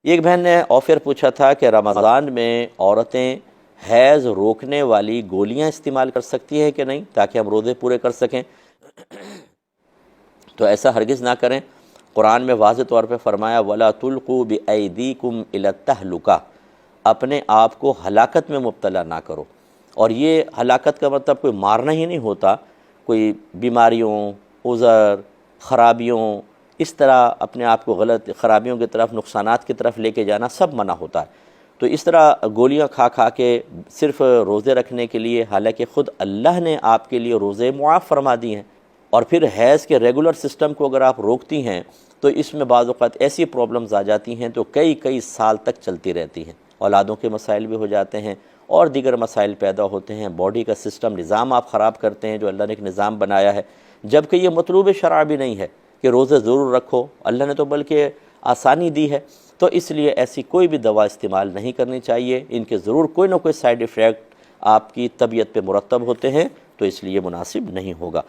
ایک بہن نے آفر پوچھا تھا کہ رمضان میں عورتیں حیض روکنے والی گولیاں استعمال کر سکتی ہیں کہ نہیں، تاکہ ہم روزے پورے کر سکیں؟ تو ایسا ہرگز نہ کریں۔ قرآن میں واضح طور پہ فرمایا وَلَا تُلْقُوا بِأَيْدِيكُمْ إِلَى التَّهْلُكَةِ، اپنے آپ کو ہلاکت میں مبتلا نہ کرو۔ اور یہ ہلاکت کا مطلب کوئی مارنا ہی نہیں ہوتا، کوئی بیماریوں، عذر، خرابیوں، اس طرح اپنے آپ کو غلط خرابیوں کی طرف، نقصانات کی طرف لے کے جانا سب منع ہوتا ہے۔ تو اس طرح گولیاں کھا کھا کے صرف روزے رکھنے کے لیے، حالانکہ خود اللہ نے آپ کے لیے روزے معاف فرما دی ہیں۔ اور پھر حیض کے ریگولر سسٹم کو اگر آپ روکتی ہیں تو اس میں بعض اوقات ایسی پرابلمز آ جاتی ہیں تو کئی سال تک چلتی رہتی ہیں، اولادوں کے مسائل بھی ہو جاتے ہیں اور دیگر مسائل پیدا ہوتے ہیں، باڈی کا سسٹم نظام آپ خراب کرتے ہیں جو اللہ نے ایک نظام بنایا ہے، جبکہ یہ مطلوب شرع بھی نہیں ہے کہ روزے ضرور رکھو، اللہ نے تو بلکہ آسانی دی ہے۔ تو اس لیے ایسی کوئی بھی دوا استعمال نہیں کرنی چاہیے، ان کے ضرور کوئی نہ کوئی سائیڈ ایفیکٹ آپ کی طبیعت پہ مرتب ہوتے ہیں، تو اس لیے مناسب نہیں ہوگا۔